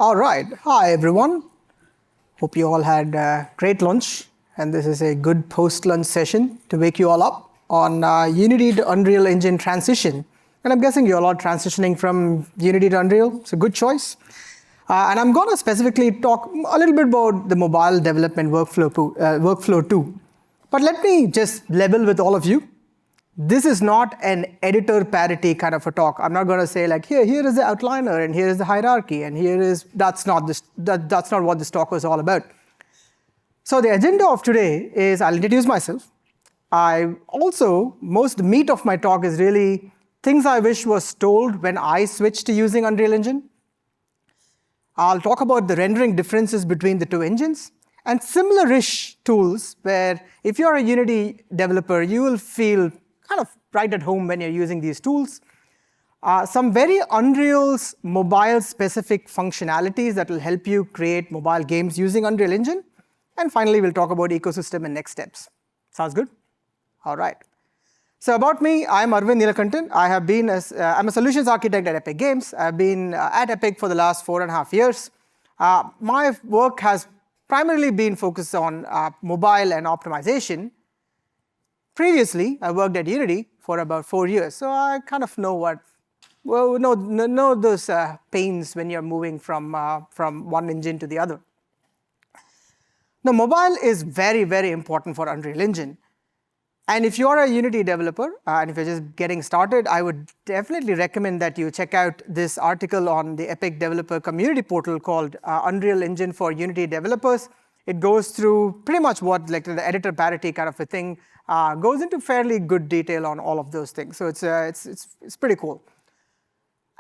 All right. Hi, everyone. Hope you all had a great lunch. And this is a good post-lunch session to wake you all up on Unity to Unreal Engine transition. And I'm guessing you're all transitioning from Unity to Unreal. It's a good choice. And I'm going to specifically talk a little bit about the mobile development workflow too. But let me just level with all of you. This is not an editor parity kind of a talk. I'm not going to say like, here is the outliner, and here is the hierarchy, and that's not what this talk was all about. So the agenda of today is I'll introduce myself. Most meat of my talk is really things I wish was told when I switched to using Unreal Engine. I'll talk about the rendering differences between the two engines, and similar-ish tools where if you're a Unity developer, you will feel kind of right at home when you're using these tools. Some very Unreal's mobile-specific functionalities that will help you create mobile games using Unreal Engine. And finally, we'll talk about ecosystem and next steps. Sounds good? All right. So about me, I'm Arvind Neelakantan. I'm a solutions architect at Epic Games. I've been at Epic for the last 4.5 years. My work has primarily been focused on mobile and optimization. Previously, I worked at Unity for about 4 years, so I kind of know those pains when you're moving from one engine to the other. Now, mobile is very, very important for Unreal Engine. And if you're a Unity developer, and if you're just getting started, I would definitely recommend that you check out this article on the Epic Developer Community Portal called Unreal Engine for Unity Developers. It goes through pretty much what like the editor parity kind of a thing, goes into fairly good detail on all of those things. So it's pretty cool.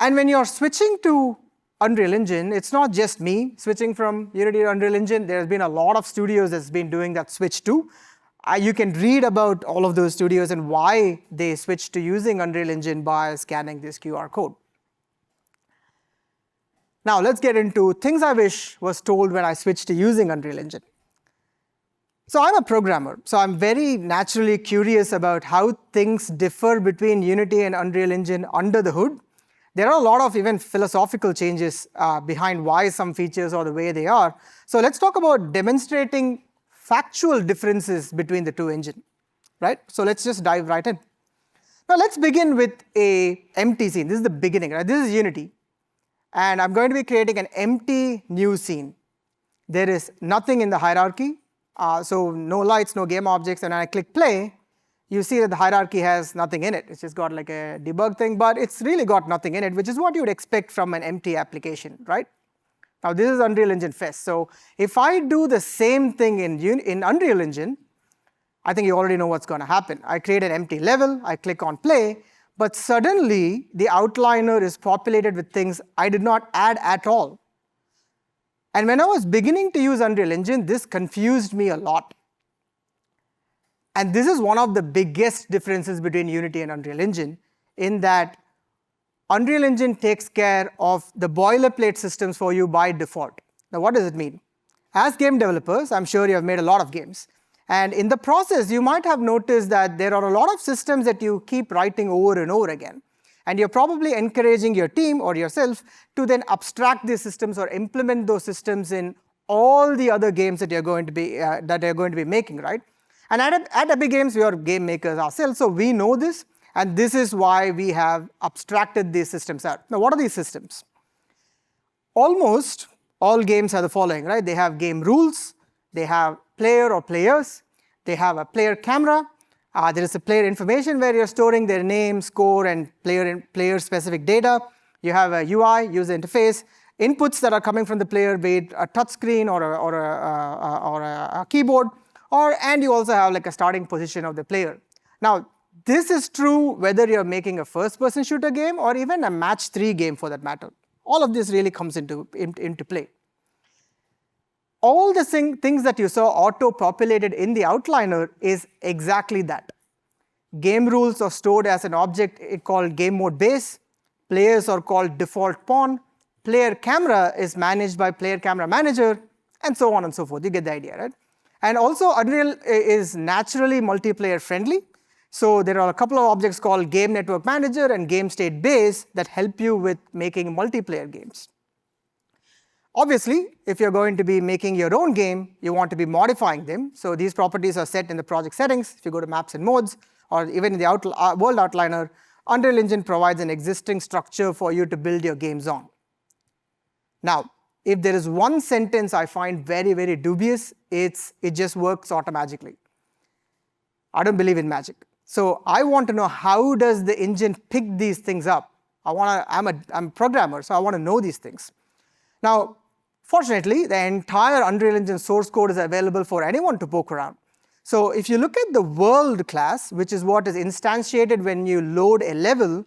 And when you're switching to Unreal Engine, it's not just me switching from Unity to Unreal Engine. There's been a lot of studios that's been doing that switch too. You can read about all of those studios and why they switched to using Unreal Engine by scanning this QR code. Now let's get into things I wish was told when I switched to using Unreal Engine. So I'm a programmer, so I'm very naturally curious about how things differ between Unity and Unreal Engine under the hood. There are a lot of even philosophical changes behind why some features are the way they are. So let's talk about demonstrating factual differences between the two engines, right? So let's just dive right in. Now let's begin with an empty scene. This is the beginning, right? This is Unity. And I'm going to be creating an empty new scene. There is nothing in the hierarchy. So no lights, no game objects, and when I click play, you see that the hierarchy has nothing in it. It's just got like a debug thing, but it's really got nothing in it, which is what you would expect from an empty application, right? Now this is Unreal Engine Fest. So if I do the same thing in Unreal Engine, I think you already know what's going to happen. I create an empty level, I click on play, but suddenly the outliner is populated with things I did not add at all. And when I was beginning to use Unreal Engine, this confused me a lot. And this is one of the biggest differences between Unity and Unreal Engine, in that Unreal Engine takes care of the boilerplate systems for you by default. Now, what does it mean? As game developers, I'm sure you have made a lot of games. And in the process, you might have noticed that there are a lot of systems that you keep writing over and over again. And you're probably encouraging your team or yourself to then abstract these systems or implement those systems in all the other games that you're going to be making, right? And at Epic Games, we are game makers ourselves, so we know this, and this is why we have abstracted these systems out. Now, what are these systems? Almost all games have the following, right? They have game rules, they have player or players, they have a player camera, there is a player information where you're storing their name, score, and player-specific data. You have a UI, user interface, inputs that are coming from the player, be it a touchscreen or a keyboard, and you also have like a starting position of the player. Now, this is true whether you're making a first-person shooter game or even a match 3 game for that matter. All of this really comes into play. All the things that you saw auto-populated in the outliner is exactly that. Game rules are stored as an object called game mode base. Players are called default pawn. Player camera is managed by player camera manager, and so on and so forth. You get the idea, right? And also, Unreal is naturally multiplayer friendly. So there are a couple of objects called game network manager and game state base that help you with making multiplayer games. Obviously, if you're going to be making your own game, you want to be modifying them. So these properties are set in the project settings. If you go to maps and modes, or even in the world outliner, Unreal Engine provides an existing structure for you to build your games on. Now, if there is one sentence I find very, very dubious, it just works automatically. I don't believe in magic. So I want to know, how does the engine pick these things up? I'm a programmer, so I want to know these things. Now, fortunately, the entire Unreal Engine source code is available for anyone to poke around. So if you look at the world class, which is what is instantiated when you load a level,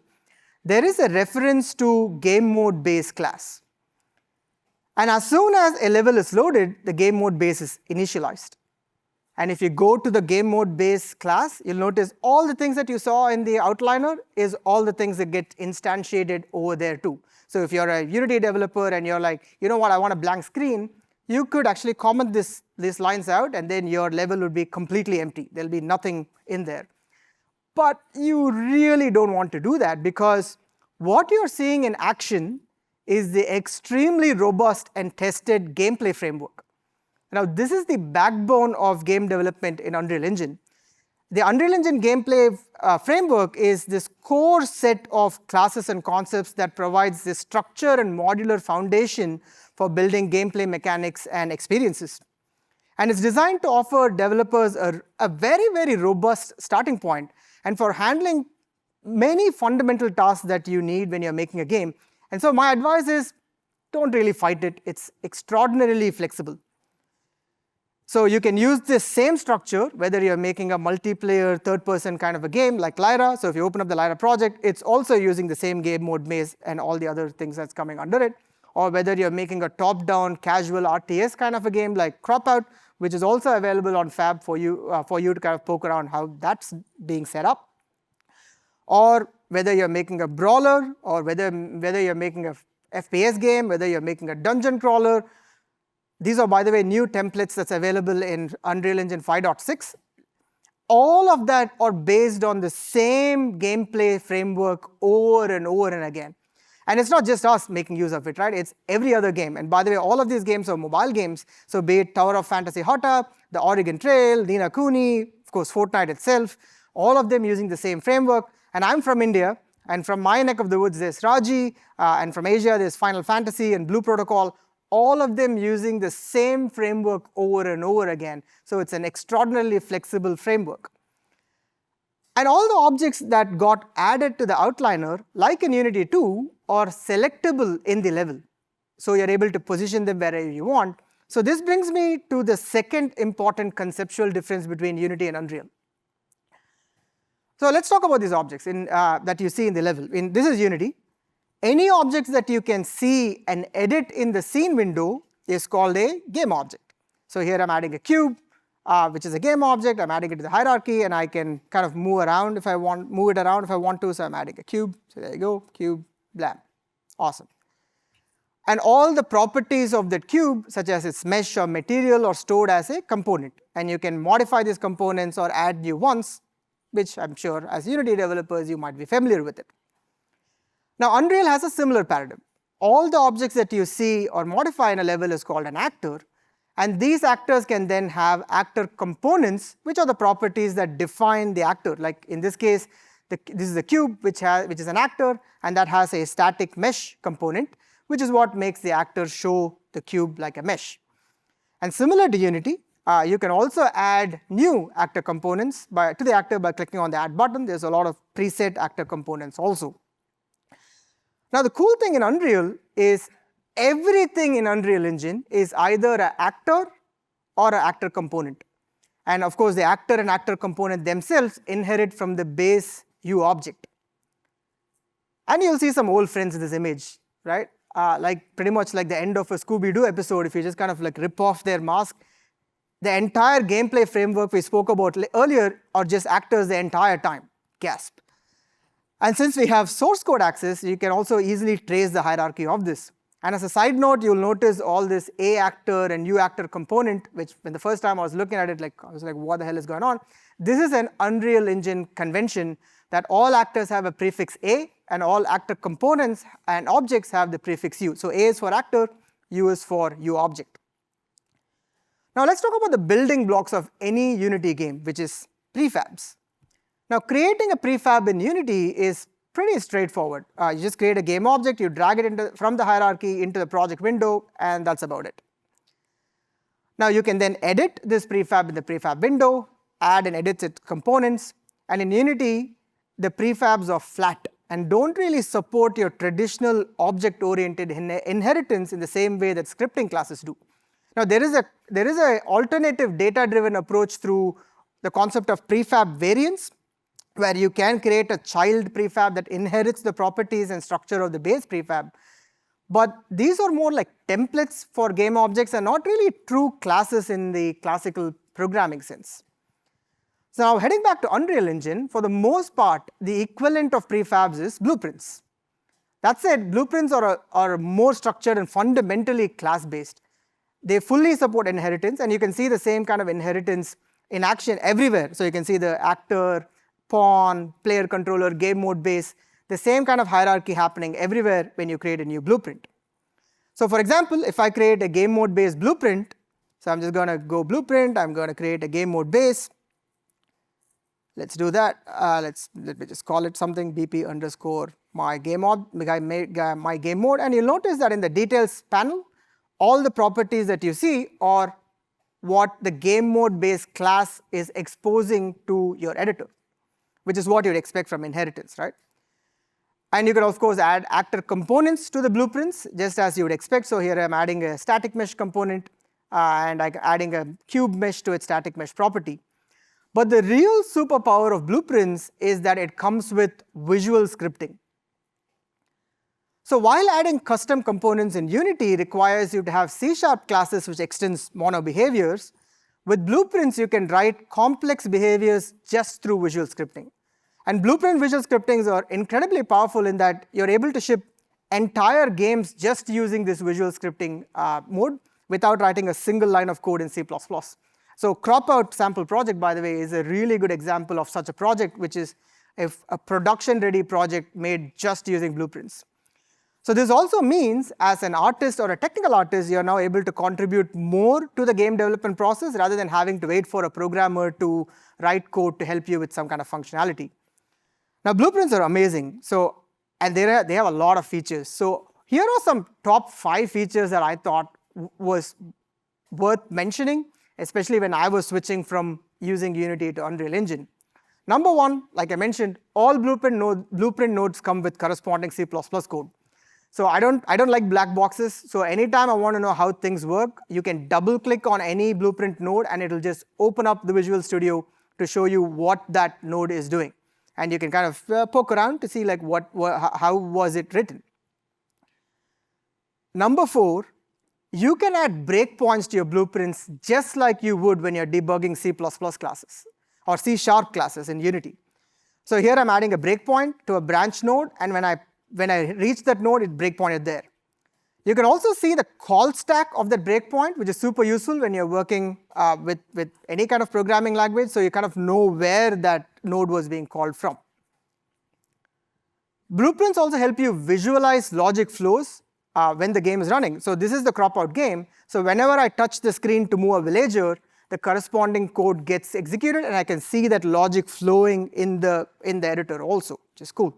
there is a reference to game mode base class. And as soon as a level is loaded, the game mode base is initialized. And if you go to the game mode base class, you'll notice all the things that you saw in the outliner is all the things that get instantiated over there too. So if you're a Unity developer and you're like, you know what, I want a blank screen, you could actually comment these lines out, and then your level would be completely empty. There'll be nothing in there. But you really don't want to do that, because what you're seeing in action is the extremely robust and tested gameplay framework. Now, this is the backbone of game development in Unreal Engine. The Unreal Engine gameplay framework is this core set of classes and concepts that provides this structure and modular foundation for building gameplay mechanics and experiences. And it's designed to offer developers a very, very robust starting point, and for handling many fundamental tasks that you need when you're making a game. And so my advice is, don't really fight it. It's extraordinarily flexible. So you can use this same structure, whether you're making a multiplayer third-person kind of a game like Lyra. So if you open up the Lyra project, it's also using the same game mode base and all the other things that's coming under it. Or whether you're making a top-down casual RTS kind of a game like Cropout, which is also available on Fab for you to kind of poke around how that's being set up. Or whether you're making a brawler, or whether you're making a FPS game, whether you're making a dungeon crawler. These are, by the way, new templates that's available in Unreal Engine 5.6. All of that are based on the same gameplay framework over and over and again. And it's not just us making use of it, right? It's every other game. And by the way, all of these games are mobile games. So be it Tower of Fantasy Hot Tub, the Oregon Trail, Ni no Kuni, of course, Fortnite itself, all of them using the same framework. And I'm from India, and from my neck of the woods, there's Raji, and from Asia, there's Final Fantasy and Blue Protocol, all of them using the same framework over and over again. So it's an extraordinarily flexible framework. And all the objects that got added to the outliner, like in Unity 2, are selectable in the level. So you're able to position them wherever you want. So this brings me to the second important conceptual difference between Unity and Unreal. So let's talk about these objects that you see in the level. This is Unity. Any objects that you can see and edit in the scene window is called a game object. So here I'm adding a cube, which is a game object. I'm adding it to the hierarchy, and I can kind of move it around if I want to. So I'm adding a cube. So there you go, cube, blam. Awesome. And all the properties of that cube, such as its mesh or material, are stored as a component. And you can modify these components or add new ones, which I'm sure as Unity developers you might be familiar with it. Now, Unreal has a similar paradigm. All the objects that you see or modify in a level is called an actor, and these actors can then have actor components, which are the properties that define the actor. Like in this case, this is a cube which is an actor, and that has a static mesh component, which is what makes the actor show the cube like a mesh. And similar to Unity, you can also add new actor components to the actor by clicking on the Add button. There's a lot of preset actor components also. Now, the cool thing in Unreal is everything in Unreal Engine is either an actor or an actor component. And of course, the actor and actor component themselves inherit from the base U object. And you'll see some old friends in this image, right? Like pretty much like the end of a Scooby-Doo episode, if you just kind of like rip off their mask. The entire gameplay framework we spoke about earlier are just actors the entire time. Gasp. And since we have source code access, you can also easily trace the hierarchy of this. And as a side note, you'll notice all this A actor and U actor component, which when the first time I was looking at it, I was like, what the hell is going on? This is an Unreal Engine convention that all actors have a prefix A, and all actor components and objects have the prefix U. So A is for actor, U is for UObject. Now let's talk about the building blocks of any Unity game, which is prefabs. Now creating a prefab in Unity is pretty straightforward. You just create a game object, you drag it from the hierarchy into the project window, and that's about it. Now you can then edit this prefab in the prefab window, add and edit its components, and in Unity, the prefabs are flat and don't really support your traditional object-oriented inheritance in the same way that scripting classes do. Now there is an alternative data-driven approach through the concept of prefab variants, where you can create a child prefab that inherits the properties and structure of the base prefab. But these are more like templates for game objects and not really true classes in the classical programming sense. So now heading back to Unreal Engine, for the most part, the equivalent of prefabs is blueprints. That said, blueprints are more structured and fundamentally class-based. They fully support inheritance, and you can see the same kind of inheritance in action everywhere. So you can see the actor, pawn, player controller, game mode base, the same kind of hierarchy happening everywhere when you create a new blueprint. So for example, if I create a game mode based blueprint, so I'm just going to go blueprint, I'm going to create a game mode base. Let's do that. Let me just call it something, BP underscore my game mode, and you'll notice that in the details panel, all the properties that you see are what the game mode based class is exposing to your editor, which is what you'd expect from inheritance, right? And you can, of course, add actor components to the blueprints, just as you would expect. So here I'm adding a static mesh component, and I'm adding a cube mesh to its static mesh property. But the real superpower of blueprints is that it comes with visual scripting. So while adding custom components in Unity requires you to have C# classes which extends mono behaviors, with blueprints you can write complex behaviors just through visual scripting. And blueprint visual scriptings are incredibly powerful in that you're able to ship entire games just using this visual scripting mode without writing a single line of code in C++. So Cropout sample project, by the way, is a really good example of such a project, which is a production-ready project made just using blueprints. So this also means, as an artist or a technical artist, you're now able to contribute more to the game development process rather than having to wait for a programmer to write code to help you with some kind of functionality. Now, blueprints are amazing, and they have a lot of features. So here are some top 5 features that I thought was worth mentioning, especially when I was switching from using Unity to Unreal Engine. Number 1, like I mentioned, all blueprint nodes come with corresponding C++ code. So I don't like black boxes. So anytime I want to know how things work, you can double click on any blueprint node and it'll just open up the Visual Studio to show you what that node is doing. And you can kind of poke around to see like how was it written. Number 4, you can add breakpoints to your blueprints just like you would when you're debugging C++ classes or C# classes in Unity. So here I'm adding a breakpoint to a branch node, and when I reach that node, it breakpointed there. You can also see the call stack of that breakpoint, which is super useful when you're working with any kind of programming language, so you kind of know where that node was being called from. Blueprints also help you visualize logic flows when the game is running. So this is the Cropout game. So whenever I touch the screen to move a villager, the corresponding code gets executed, and I can see that logic flowing in the editor also, which is cool.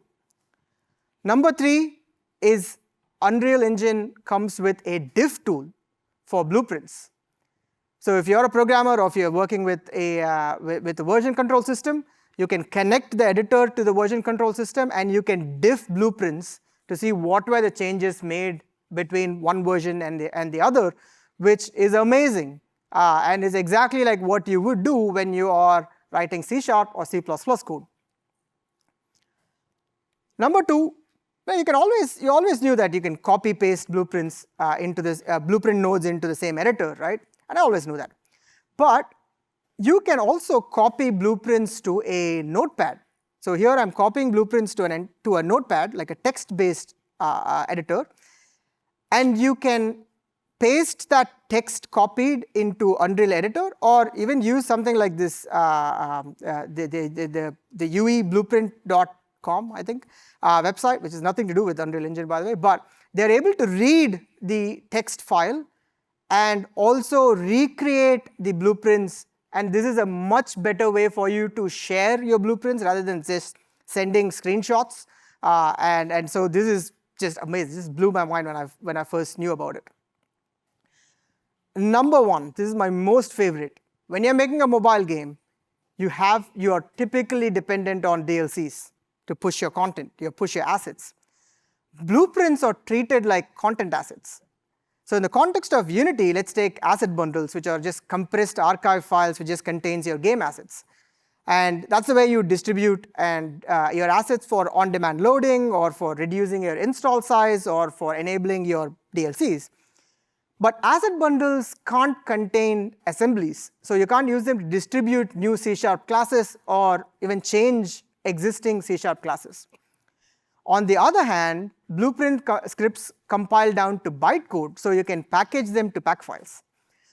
Number 3 is Unreal Engine comes with a diff tool for blueprints. So if you're a programmer or if you're working with a version control system, you can connect the editor to the version control system and you can diff blueprints to see what were the changes made between one version and the other, which is amazing and is exactly like what you would do when you are writing C# or C++ code. Number 2, well, you always knew that you can copy paste blueprints into this blueprint nodes into the same editor, right? And I always knew that. But you can also copy blueprints to a notepad. So here I'm copying blueprints to a notepad, like a text-based editor, and you can paste that text copied into Unreal Editor, or even use something like this, the ueblueprint.com, I think, website, which has nothing to do with Unreal Engine, by the way, but they're able to read the text file and also recreate the blueprints. And this is a much better way for you to share your blueprints rather than just sending screenshots. And so this is just amazing. This blew my mind when I first knew about it. Number one, this is my most favorite. When you're making a mobile game, you are typically dependent on DLCs to push your content, to push your assets. Blueprints are treated like content assets. So in the context of Unity, let's take asset bundles, which are just compressed archive files which just contains your game assets. And that's the way you distribute your assets for on-demand loading, or for reducing your install size, or for enabling your DLCs. But asset bundles can't contain assemblies, so you can't use them to distribute new C# classes or even change existing C# classes. On the other hand, Blueprint scripts compile down to bytecode, so you can package them to pack files.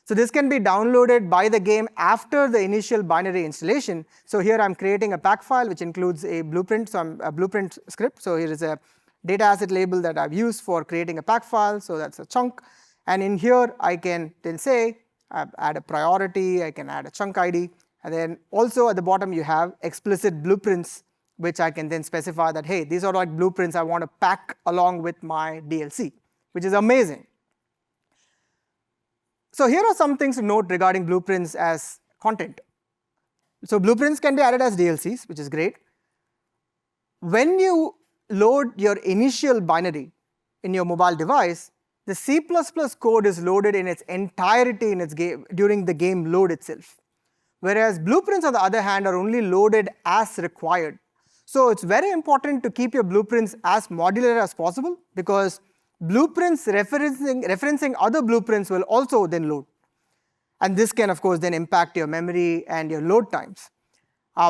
So this can be downloaded by the game after the initial binary installation. So here I'm creating a pack file which includes a blueprint, so a blueprint script. So here is a data asset label that I've used for creating a pack file, so that's a chunk. And in here I can then say, add a priority, I can add a chunk ID, and then also at the bottom you have explicit blueprints, which I can then specify that, hey, these are like blueprints I want to pack along with my DLC, which is amazing. So here are some things to note regarding blueprints as content. So blueprints can be added as DLCs, which is great. When you load your initial binary in your mobile device, the C++ code is loaded in its entirety in its game during the game load itself. Whereas blueprints, on the other hand, are only loaded as required. So it's very important to keep your blueprints as modular as possible, because blueprints referencing other blueprints will also then load. And this can, of course, then impact your memory and your load times.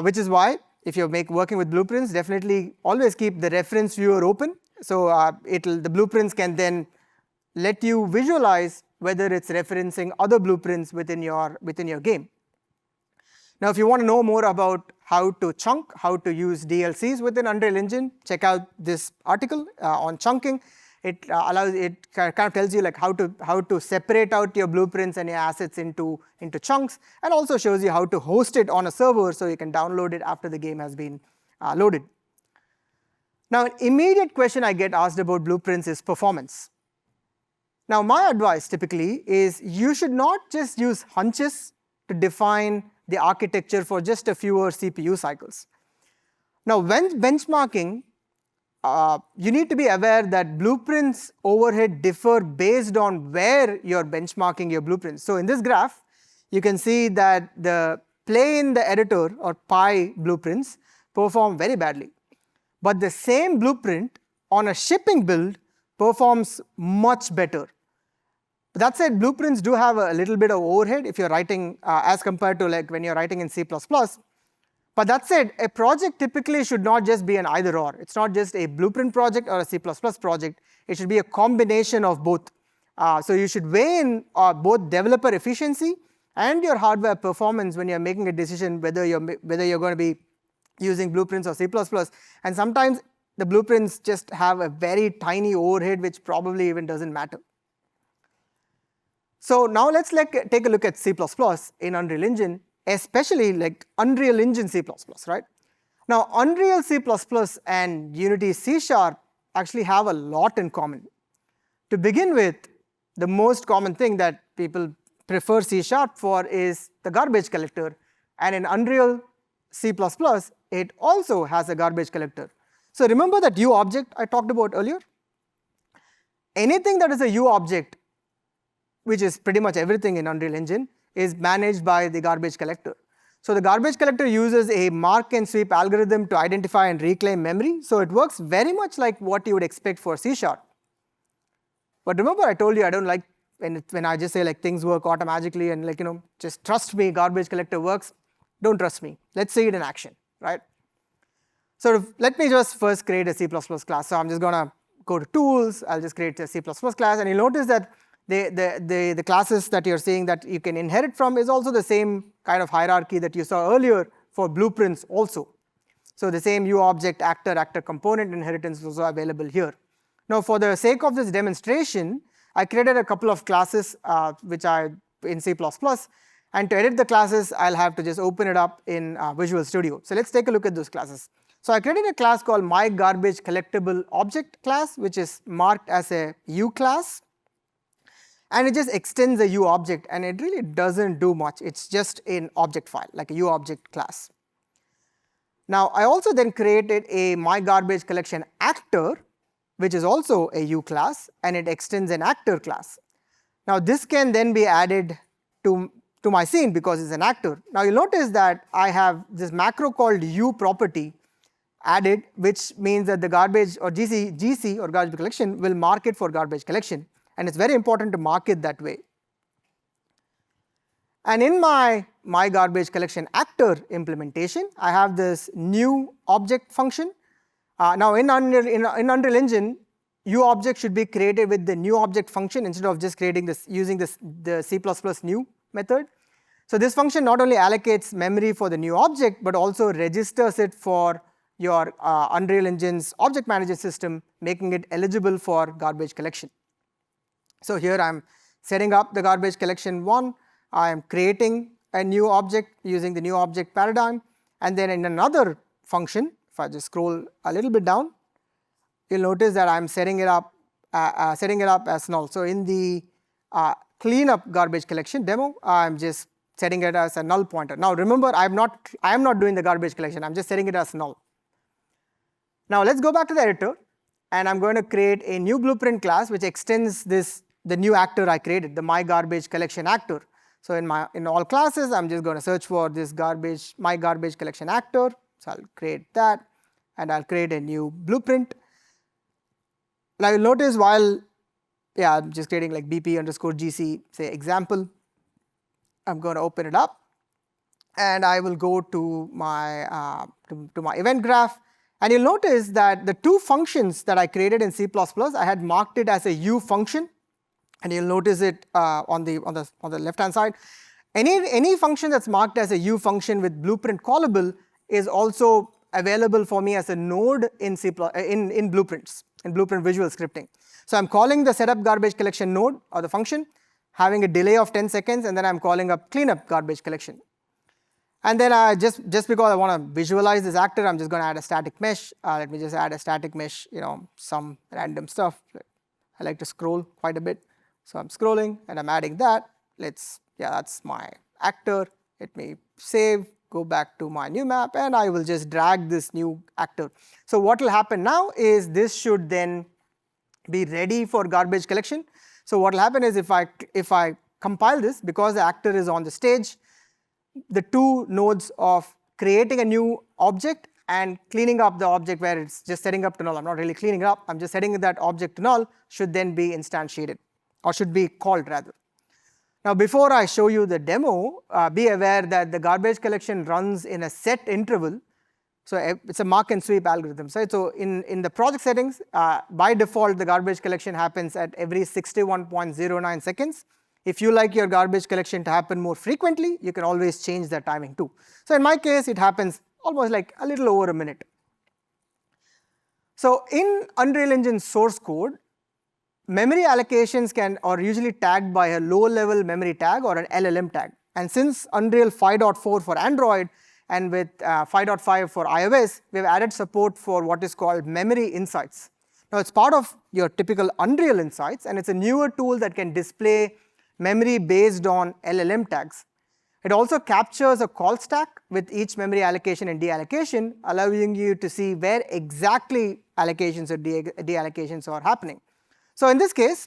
Which is why, if you're working with blueprints, definitely always keep the reference viewer open. So the blueprints can then let you visualize whether it's referencing other blueprints within your game. Now, if you want to know more about how to chunk, how to use DLCs within Unreal Engine, check out this article on chunking. It kind of tells you like how to separate out your blueprints and your assets into chunks, and also shows you how to host it on a server so you can download it after the game has been loaded. Now, an immediate question I get asked about blueprints is performance. Now, my advice typically is you should not just use hunches to define the architecture for just a fewer CPU cycles. Now, when benchmarking, you need to be aware that blueprints overhead differ based on where you're benchmarking your blueprints. So in this graph, you can see that the play in the editor or Pi blueprints perform very badly. But the same blueprint on a shipping build performs much better. But that said, blueprints do have a little bit of overhead if you're writing as compared to like when you're writing in C++. But that said, a project typically should not just be an either or. It's not just a blueprint project or a C++ project. It should be a combination of both. So you should weigh in both developer efficiency and your hardware performance when you're making a decision whether you're going to be using blueprints or C++. And sometimes the blueprints just have a very tiny overhead which probably even doesn't matter. So now let's take a look at C++ in Unreal Engine, especially like Unreal Engine C++, right? Now, Unreal C++ and Unity C# actually have a lot in common. To begin with, the most common thing that people prefer C# for is the garbage collector. And in Unreal C++, it also has a garbage collector. So remember that UObject I talked about earlier? Anything that is a UObject, which is pretty much everything in Unreal Engine, is managed by the garbage collector. So the garbage collector uses a mark and sweep algorithm to identify and reclaim memory. So it works very much like what you would expect for C#. But remember, I told you I don't like when I just say like things work automatically and like, just trust me, garbage collector works. Don't trust me. Let's see it in action, right? So let me just first create a C++ class. So I'm just going to go to tools. I'll just create a C++ class, and you'll notice that the classes that you're seeing that you can inherit from is also the same kind of hierarchy that you saw earlier for blueprints also. So the same UObject actor component inheritance is also available here. Now, for the sake of this demonstration, I created a couple of classes in C++. And to edit the classes, I'll have to just open it up in Visual Studio. So let's take a look at those classes. So I created a class called myGarbageCollectableObject class, which is marked as a U class. And it just extends a U object, and it really doesn't do much. It's just an object file, like a U object class. Now, I also then created a myGarbageCollectionActor, which is also a U class, and it extends an actor class. Now, this can then be added to my scene because it's an actor. Now, you'll notice that I have this macro called U property added, which means that the garbage or GC or garbage collection will mark it for garbage collection. And it's very important to mark it that way. And in my myGarbageCollectionActor implementation, I have this new object function. Now, in Unreal Engine, U object should be created with the new object function instead of just creating this using the C++ new method. So this function not only allocates memory for the new object, but also registers it for your Unreal Engine's object manager system, making it eligible for garbage collection. So here I'm setting up the garbage collection one. I am creating a new object using the new object paradigm, and then in another function, if I just scroll a little bit down, you'll notice that I'm setting it up as null. So in the cleanup garbage collection demo, I'm just setting it as a null pointer. Now remember, I am not doing the garbage collection. I'm just setting it as null. Now let's go back to the editor, and I'm going to create a new blueprint class which extends the new actor I created, the myGarbageCollectionActor. So in all classes, I'm just going to search for this myGarbageCollectionActor. So I'll create that, and I'll create a new blueprint. Now you'll notice I'm just creating like BP_GC, say example. I'm going to open it up, and I will go to my event graph. And you'll notice that the two functions that I created in C++, I had marked it as a U function, and you'll notice it on the left-hand side. Any function that's marked as a U function with blueprint callable is also available for me as a node in blueprints, in blueprint visual scripting. So I'm calling the setup garbage collection node or the function, having a delay of 10 seconds, and then I'm calling up cleanup garbage collection. And then just because I want to visualize this actor, I'm just going to add a static mesh. Let me just add a static mesh, some random stuff. I like to scroll quite a bit. So I'm scrolling and I'm adding that. That's my actor. Let me save, go back to my new map, and I will just drag this new actor. So what will happen now is this should then be ready for garbage collection. So what will happen is if I compile this, because the actor is on the stage, the two nodes of creating a new object and cleaning up the object where it's just setting up to null. I'm not really cleaning it up. I'm just setting that object to null should then be instantiated, or should be called rather. Now before I show you the demo, be aware that the garbage collection runs in a set interval. So it's a mark and sweep algorithm. So in the project settings, by default the garbage collection happens at every 61.09 seconds. If you like your garbage collection to happen more frequently, you can always change the timing too. So in my case, it happens almost like a little over a minute. So in Unreal Engine source code, memory allocations are usually tagged by a low-level memory tag or an LLM tag. And since Unreal 5.4 for Android and with 5.5 for iOS, we've added support for what is called memory insights. Now it's part of your typical Unreal Insights, and it's a newer tool that can display memory based on LLM tags. It also captures a call stack with each memory allocation and deallocation, allowing you to see where exactly allocations or deallocations are happening. So in this case,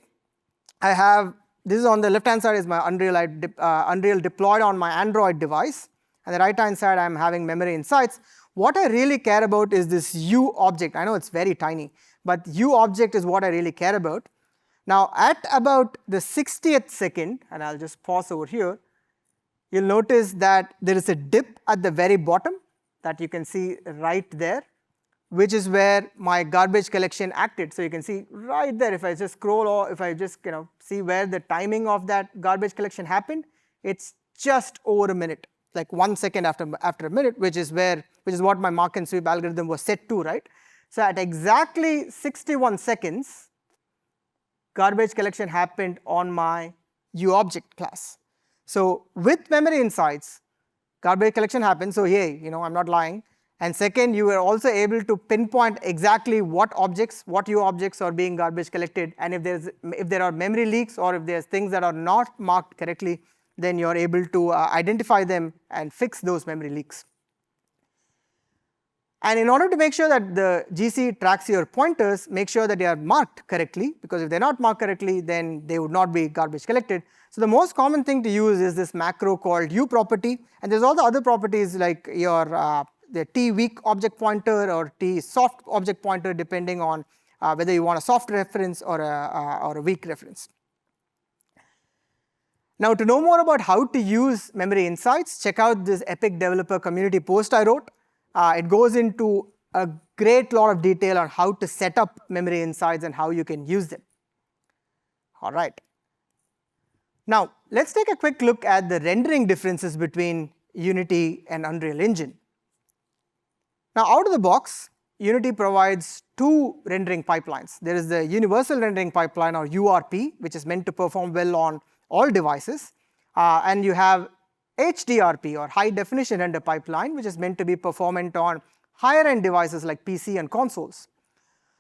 this is on the left-hand side is my Unreal deployed on my Android device, and the right-hand side I'm having memory insights. What I really care about is this U object. I know it's very tiny, but U object is what I really care about. Now at about the 60th second, and I'll just pause over here, you'll notice that there is a dip at the very bottom that you can see right there, which is where my garbage collection acted. So you can see right there, if I just scroll or if I just see where the timing of that garbage collection happened, it's just over a minute, like 1 second after a minute, which is what my mark and sweep algorithm was set to, right? So at exactly 61 seconds, garbage collection happened on my uObject class. So with memory insights, garbage collection happens, so hey, I'm not lying. And second, you were also able to pinpoint exactly what uObjects are being garbage collected, and if there are memory leaks or if there's things that are not marked correctly, then you're able to identify them and fix those memory leaks. And in order to make sure that the GC tracks your pointers, make sure that they are marked correctly, because if they're not marked correctly, then they would not be garbage collected. So the most common thing to use is this macro called uProperty, and there's all the other properties like your the tWeak object pointer or tSoft object pointer, depending on whether you want a soft reference or a weak reference. Now, to know more about how to use memory insights, check out this Epic Developer Community post I wrote. It goes into a great lot of detail on how to set up memory insights and how you can use them. All right. Now, let's take a quick look at the rendering differences between Unity and Unreal Engine. Now, out of the box, Unity provides two rendering pipelines. There is the Universal Rendering Pipeline, or URP, which is meant to perform well on all devices, and you have HDRP, or High Definition Render Pipeline, which is meant to be performant on higher-end devices like PC and consoles.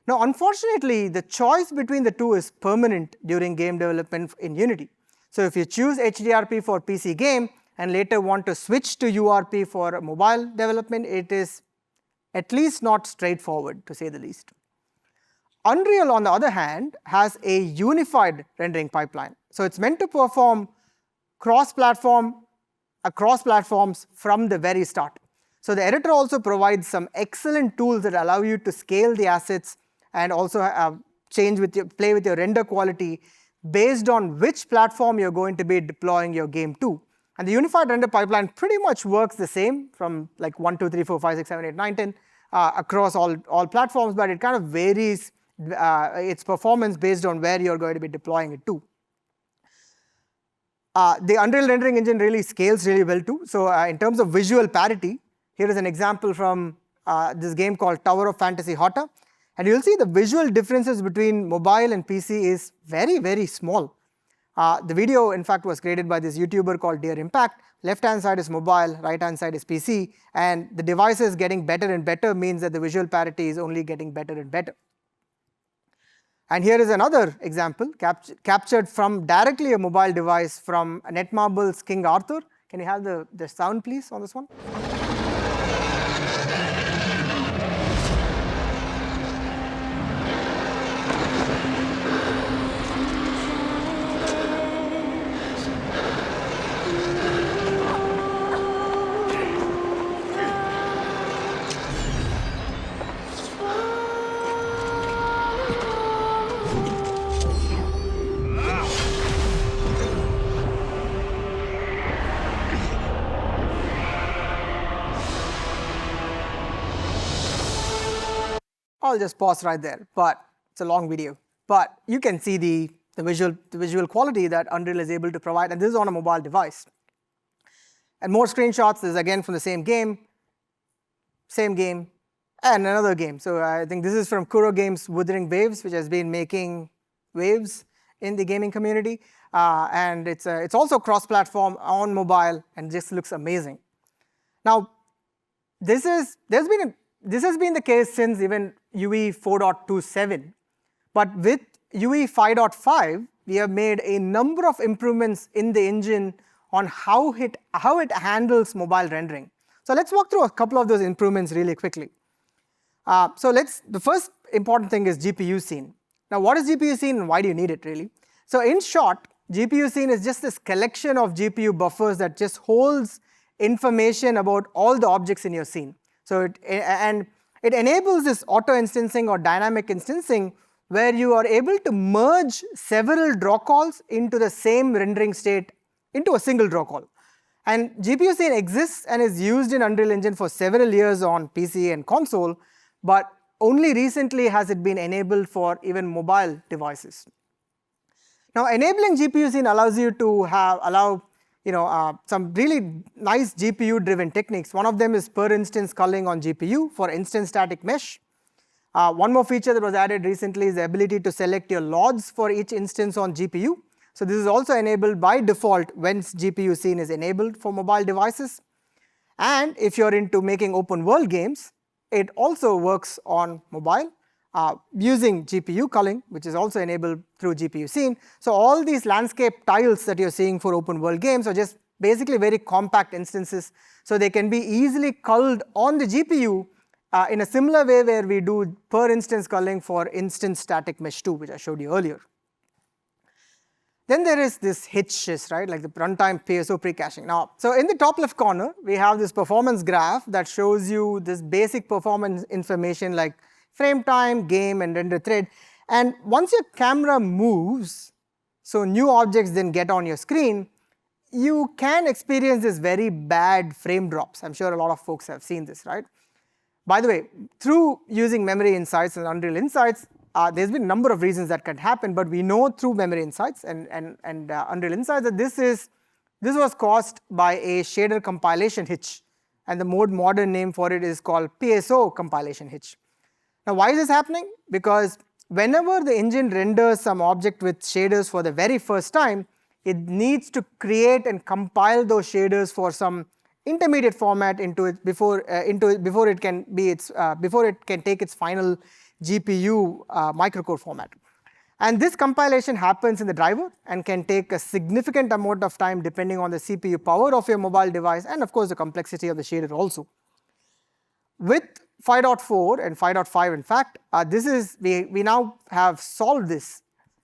Now, unfortunately, the choice between the two is permanent during game development in Unity. So if you choose HDRP for PC game and later want to switch to URP for mobile development, it is at least not straightforward, to say the least. Unreal, on the other hand, has a unified rendering pipeline. So it's meant to perform cross-platforms from the very start. So the editor also provides some excellent tools that allow you to scale the assets and also play with your render quality based on which platform you're going to be deploying your game to. And the unified render pipeline pretty much works the same from like 1, 2, 3, 4, 5, 6, 7, 8, 9, 10 across all platforms, but it kind of varies its performance based on where you're going to be deploying it to. The Unreal Rendering Engine really scales really well too. So in terms of visual parity, here is an example from this game called Tower of Fantasy Horta. And you'll see the visual differences between mobile and PC is very, very small. The video, in fact, was created by this YouTuber called Dear Impact. Left-hand side is mobile, right-hand side is PC. And the devices getting better and better means that the visual parity is only getting better and better. And here is another example captured from directly a mobile device from Netmarble's King Arthur. Can you have the sound, please, on this one? I'll just pause right there, but it's a long video. But you can see the visual quality that Unreal is able to provide, and this is on a mobile device. And more screenshots. This is again from the same game, and another game. So I think this is from Kuro Games' Wuthering Waves, which has been making waves in the gaming community. And it's also cross-platform on mobile, and just looks amazing. Now, this has been the case since even UE 4.27, but with UE 5.5, we have made a number of improvements in the engine on how it handles mobile rendering. So let's walk through a couple of those improvements really quickly. The first important thing is GPU scene. Now, what is GPU scene and why do you need it really? So in short, GPU scene is just this collection of GPU buffers that just holds information about all the objects in your scene. So it enables this auto-instancing or dynamic instancing where you are able to merge several draw calls into the same rendering state into a single draw call. And GPU scene exists and is used in Unreal Engine for several years on PC and console, but only recently has it been enabled for even mobile devices. Now, enabling GPU scene allows you to allow some really nice GPU-driven techniques. One of them is per instance culling on GPU for instance static mesh. One more feature that was added recently is the ability to select your LODs for each instance on GPU. So this is also enabled by default when GPU scene is enabled for mobile devices. And if you're into making open world games, it also works on mobile using GPU culling, which is also enabled through GPU scene. So all these landscape tiles that you're seeing for open world games are just basically very compact instances. So they can be easily culled on the GPU in a similar way where we do per instance culling for instance static mesh 2, which I showed you earlier. Then there is this HITCH, right, like the runtime PSO pre-caching. Now, so in the top left corner, we have this performance graph that shows you this basic performance information like frame time, game, and render thread. And once your camera moves, so new objects then get on your screen, you can experience this very bad frame drops. I'm sure a lot of folks have seen this, right? By the way, through using Memory Insights and Unreal Insights, there's been a number of reasons that can happen, but we know through Memory Insights and Unreal Insights that this was caused by a shader compilation hitch, and the more modern name for it is called PSO compilation hitch. Now, why is this happening? Because whenever the engine renders some object with shaders for the very first time, it needs to create and compile those shaders for some intermediate format into it before it can take its final GPU microcore format. And this compilation happens in the driver and can take a significant amount of time depending on the CPU power of your mobile device and of course the complexity of the shader also. With 5.4 and 5.5, in fact, we now have solved this,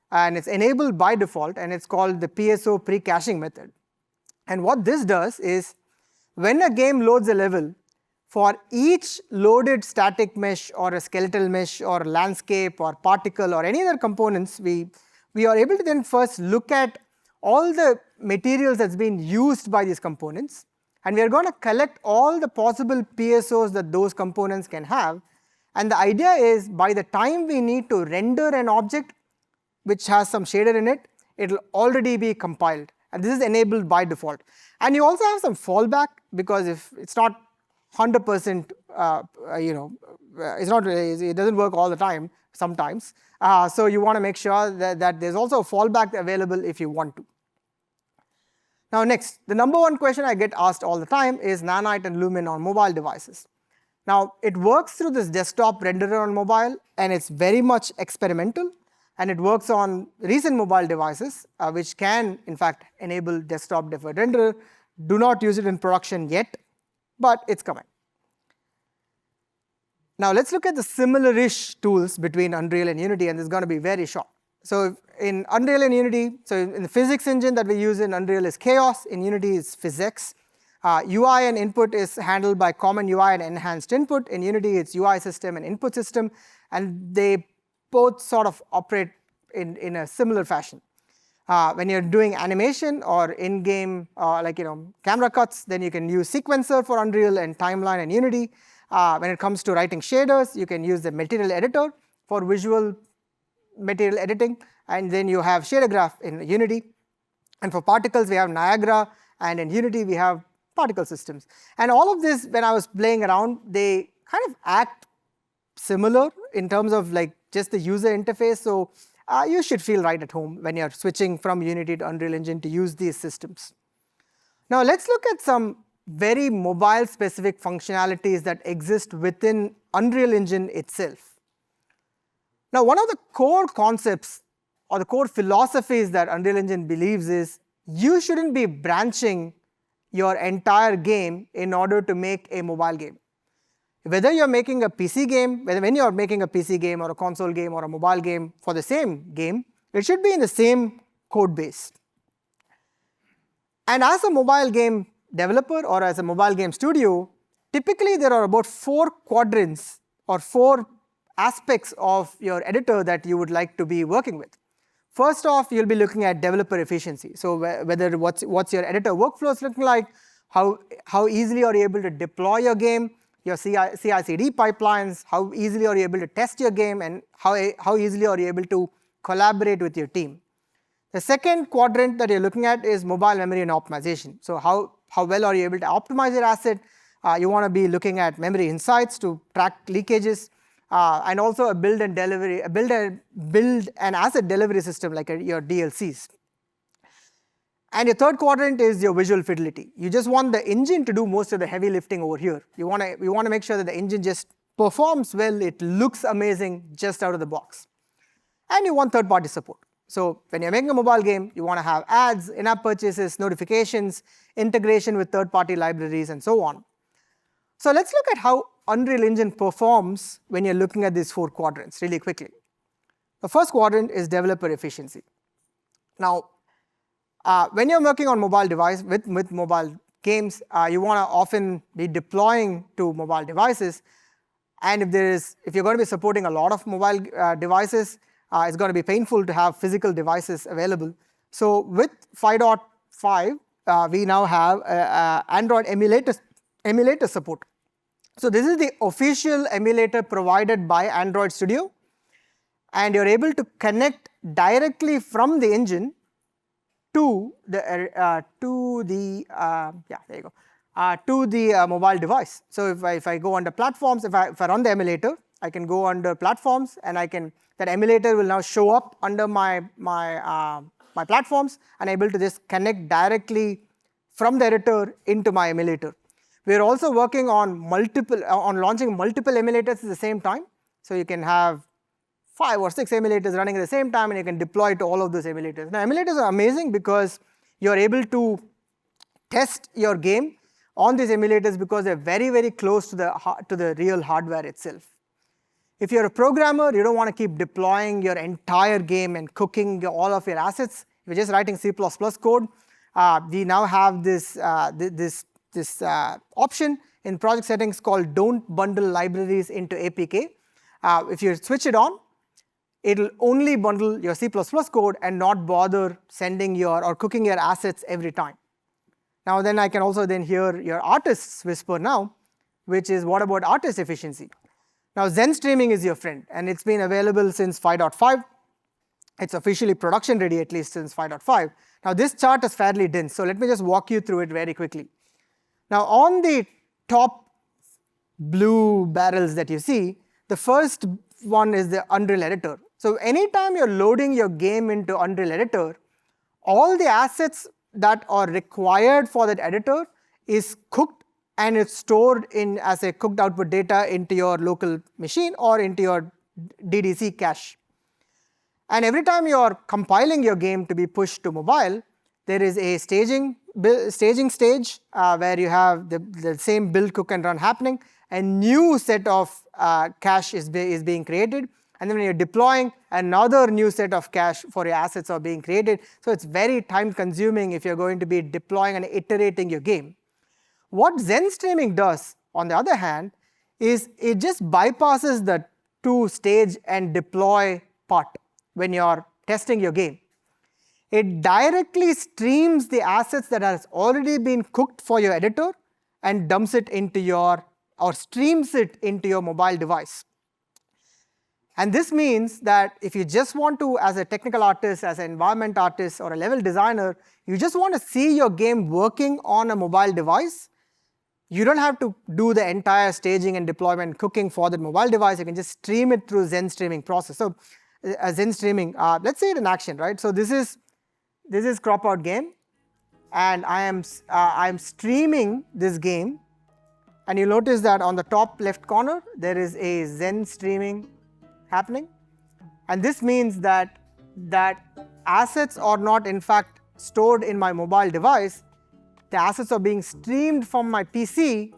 and it's enabled by default, and it's called the PSO pre-caching method. And what this does is, when a game loads a level, for each loaded static mesh or a skeletal mesh or landscape or particle or any other components, we are able to then first look at all the materials that's been used by these components, and we are going to collect all the possible PSOs that those components can have. And the idea is, by the time we need to render an object which has some shader in it, it will already be compiled, and this is enabled by default. And you also have some fallback, because if it's not 100%, it doesn't work all the time sometimes. So you want to make sure that there's also a fallback available if you want to. Now next, the number one question I get asked all the time is Nanite and Lumen on mobile devices. Now it works through this desktop renderer on mobile, and it's very much experimental, and it works on recent mobile devices which can in fact enable desktop deferred renderer. Do not use it in production yet, but it's coming. Now let's look at the similar-ish tools between Unreal and Unity, and this is going to be very short. So in Unreal and Unity, so in the physics engine that we use in Unreal is Chaos, in Unity is PhysX. UI and input is handled by common UI and enhanced input. In Unity it's UI system and input system, and they both sort of operate in a similar fashion. When you're doing animation or in-game camera cuts, then you can use Sequencer for Unreal and Timeline and Unity. When it comes to writing shaders, you can use the material editor for visual material editing, and then you have shader graph in Unity. And for particles, we have Niagara, and in Unity, we have particle systems. And all of this, when I was playing around, they kind of act similar in terms of like just the user interface. So you should feel right at home when you're switching from Unity to Unreal Engine to use these systems. Now let's look at some very mobile-specific functionalities that exist within Unreal Engine itself. Now, one of the core concepts or the core philosophies that Unreal Engine believes is you shouldn't be branching your entire game in order to make a mobile game. Whether you're making a PC game, when you're making a PC game or a console game or a mobile game for the same game, it should be in the same code base. And as a mobile game developer or as a mobile game studio, typically there are about 4 quadrants or 4 aspects of your editor that you would like to be working with. First off, you'll be looking at developer efficiency. So whether what's your editor workflows looking like, how easily are you able to deploy your game, your CI/CD pipelines, how easily are you able to test your game, and how easily are you able to collaborate with your team. The second quadrant that you're looking at is mobile memory and optimization. So how well are you able to optimize your asset? You want to be looking at memory insights to track leakages. and also a build and asset delivery system like your DLCs. And your third quadrant is your visual fidelity. You just want the engine to do most of the heavy lifting over here. You want to make sure that the engine just performs well, it looks amazing just out of the box. And you want third-party support. So when you're making a mobile game, you want to have ads, in-app purchases, notifications, integration with third-party libraries, and so on. So let's look at how Unreal Engine performs when you're looking at these four quadrants really quickly. The first quadrant is developer efficiency. Now, when you're working on mobile device with mobile games, you want to often be deploying to mobile devices. And if you're going to be supporting a lot of mobile devices, it's going to be painful to have physical devices available. So with 5.5, we now have Android emulator support. So this is the official emulator provided by Android Studio, and you're able to connect directly from the engine to the mobile device. So if I go under platforms, if I run the emulator, I can go under platforms, and that emulator will now show up under my platforms, and able to just connect directly from the editor into my emulator. We're also working on launching multiple emulators at the same time. So you can have 5 or 6 emulators running at the same time, and you can deploy to all of those emulators. Now, emulators are amazing because you're able to test your game on these emulators because they're very, very close to the real hardware itself. If you're a programmer, you don't want to keep deploying your entire game and cooking all of your assets. If you're just writing C++ code, we now have this option in project settings called Don't Bundle Libraries into APK. If you switch it on, it'll only bundle your C++ code and not bother sending or cooking your assets every time. Now then I can also then hear your artists whisper now, which is what about artist efficiency? Now Zen Streaming is your friend, and it's been available since 5.5. It's officially production ready at least since 5.5. Now this chart is fairly dense, so let me just walk you through it very quickly. Now on the top blue barrels that you see, the first one is the Unreal Editor. So anytime you're loading your game into Unreal Editor, all the assets that are required for that editor is cooked, and it's stored as a cooked output data into your local machine or into your DDC cache. And every time you're compiling your game to be pushed to mobile, there is a staging stage where you have the same build, cook, and run happening. A new set of cache is being created, and then when you're deploying, another new set of cache for your assets are being created. So it's very time consuming if you're going to be deploying and iterating your game. What Zen Streaming does, on the other hand, is it just bypasses the stage and deploy part when you're testing your game. It directly streams the assets that has already been cooked for your editor and dumps it into streams it into your mobile device. And this means that if you just want to, as a technical artist, as an environment artist, or a level designer, you just want to see your game working on a mobile device, you don't have to do the entire staging and deployment cooking for the mobile device. You can just stream it through Zen Streaming process. So Zen Streaming, let's say it in action, right? So this is crop out game, and I am streaming this game, and you'll notice that on the top left corner there is a Zen Streaming happening, and this means that assets are not in fact stored in my mobile device. The assets are being streamed from my PC,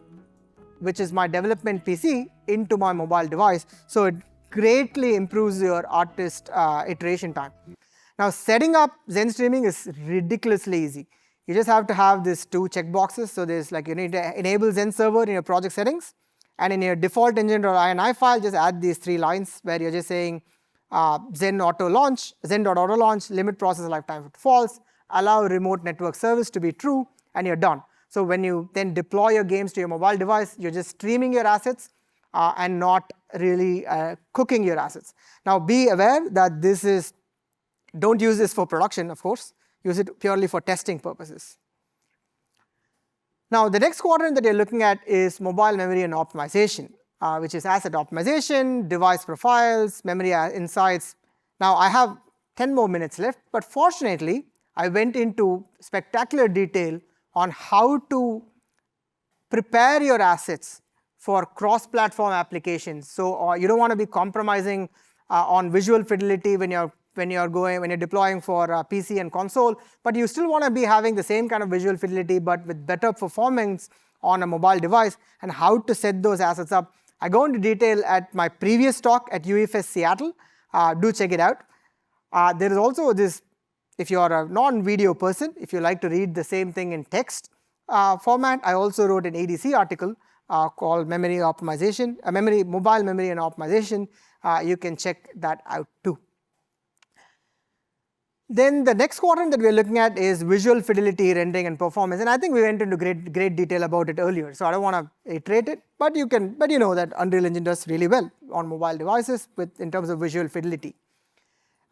which is my development PC, into my mobile device. So it greatly improves your artist iteration time. Now setting up Zen Streaming is ridiculously easy. You just have to have these 2 checkboxes. So there's you need to enable Zen Server in your project settings, and in your default engine.ini file, just add these 3 lines where you're just saying zen.auto launch, limit process lifetime to false, allow remote network service to be true, and you're done. So when you then deploy your games to your mobile device, you're just streaming your assets and not really cooking your assets. Now be aware that don't use this for production, of course. Use it purely for testing purposes. Now the next quadrant that you're looking at is mobile memory and optimization. which is asset optimization, device profiles, memory insights. Now, I have 10 more minutes left, but fortunately, I went into spectacular detail on how to prepare your assets for cross-platform applications. So you don't want to be compromising on visual fidelity when you're deploying for PC and console, but you still want to be having the same kind of visual fidelity, but with better performance on a mobile device, and how to set those assets up. I go into detail at my previous talk at UEFS Seattle. Do check it out. There is also this, if you are a non-video person, if you like to read the same thing in text format, I also wrote an ADC article called Memory Optimization, Mobile Memory and Optimization. You can check that out too. Then the next quadrant that we're looking at is visual fidelity, rendering, and performance. And I think we went into great detail about it earlier, so I don't want to iterate it. But you know that Unreal Engine does really well on mobile devices in terms of visual fidelity.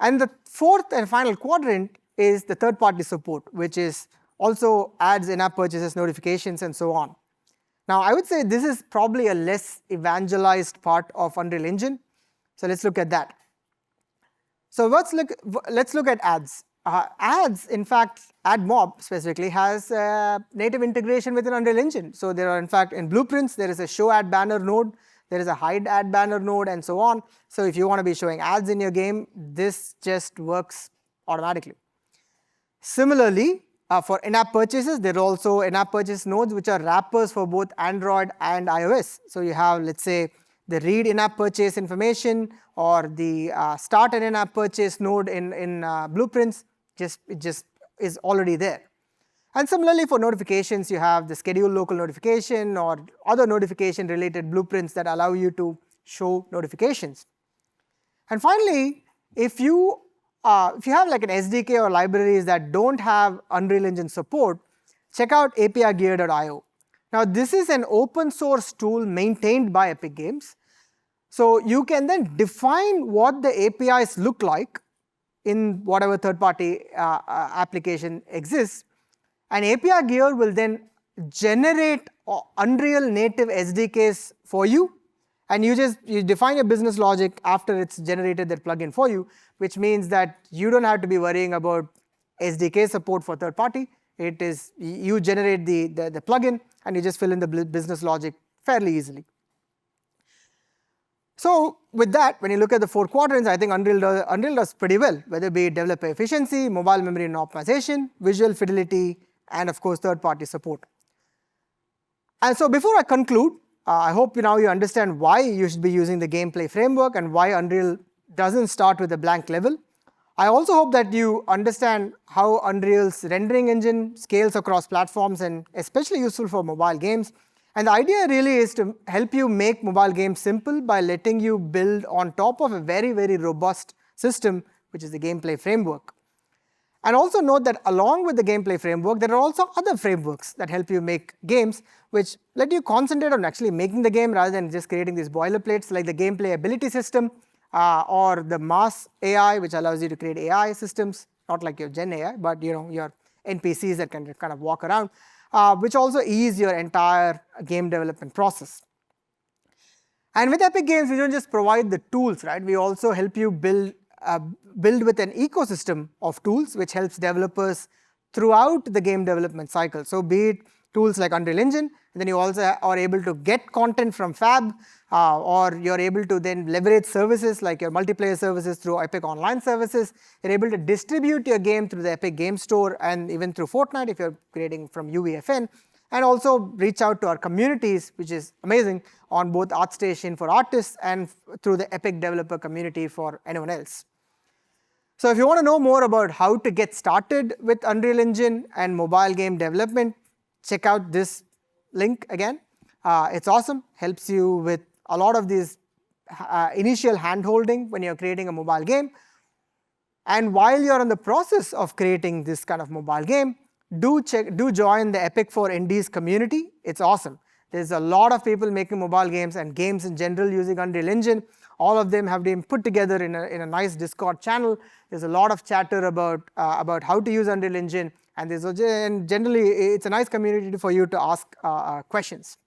And the fourth and final quadrant is the third-party support, which is also adds in-app purchases, notifications, and so on. Now, I would say this is probably a less evangelized part of Unreal Engine. So let's look at that. So let's look at ads. Ads, in fact, AdMob specifically has native integration within Unreal Engine. So there are, in fact, in Blueprints, there is a show ad banner node, there is a hide ad banner node, and so on. So if you want to be showing ads in your game, this just works automatically. Similarly, for in-app purchases, there are also in-app purchase nodes which are wrappers for both Android and iOS. So you have, let's say, the read in-app purchase information or the start an in-app purchase node in Blueprints. It just is already there. And similarly, for notifications, you have the schedule local notification or other notification related blueprints that allow you to show notifications. And finally, if you have like an SDK or libraries that don't have Unreal Engine support, check out apigear.io. Now, this is an open source tool maintained by Epic Games. So you can then define what the APIs look like in whatever third-party application exists. And API Gear will then generate Unreal native SDKs for you. And you define your business logic after it's generated that plugin for you, which means that you don't have to be worrying about SDK support for third party. It is, you generate the plugin and you just fill in the business logic fairly easily. So with that, when you look at the four quadrants, I think Unreal does pretty well, whether it be developer efficiency, mobile memory and optimization, visual fidelity, and of course, third-party support. And so before I conclude, I hope now you understand why you should be using the gameplay framework and why Unreal doesn't start with a blank level. I also hope that you understand how Unreal's rendering engine scales across platforms and especially useful for mobile games. And the idea really is to help you make mobile games simple by letting you build on top of a very, very robust system, which is the gameplay framework. And also note that along with the gameplay framework, there are also other frameworks that help you make games, which let you concentrate on actually making the game rather than just creating these boilerplates, like the gameplay ability system or the Mass AI, which allows you to create AI systems, not like your Gen AI, but your NPCs that can kind of walk around, which also ease your entire game development process. And with Epic Games, we don't just provide the tools, right? We also help you build with an ecosystem of tools which helps developers throughout the game development cycle. So be it tools like Unreal Engine, and then you also are able to get content from Fab, or you're able to then leverage services like your multiplayer services through Epic Online Services. You're able to distribute your game through the Epic Game Store and even through Fortnite if you're creating from UEFN, and also reach out to our communities, which is amazing, on both ArtStation for artists and through the Epic developer community for anyone else. So if you want to know more about how to get started with Unreal Engine and mobile game development, check out this link again. It's awesome, helps you with a lot of these initial hand-holding when you're creating a mobile game. And while you're in the process of creating this kind of mobile game, do join the Epic for Indies community. It's awesome. There's a lot of people making mobile games and games in general using Unreal Engine. All of them have been put together in a nice Discord channel. There's a lot of chatter about how to use Unreal Engine, and generally it's a nice community for you to ask questions.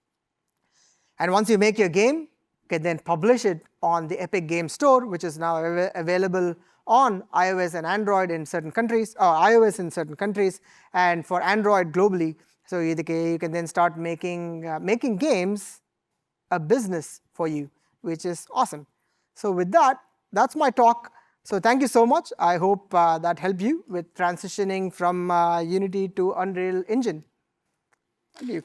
And once you make your game, can then publish it on the Epic Game Store, which is now available on iOS and Android in certain countries, or iOS in certain countries, and for Android globally. So you can then start making games a business for you, which is awesome. So with that, that's my talk. So thank you so much. I hope that helped you with transitioning from Unity to Unreal Engine. Thank you.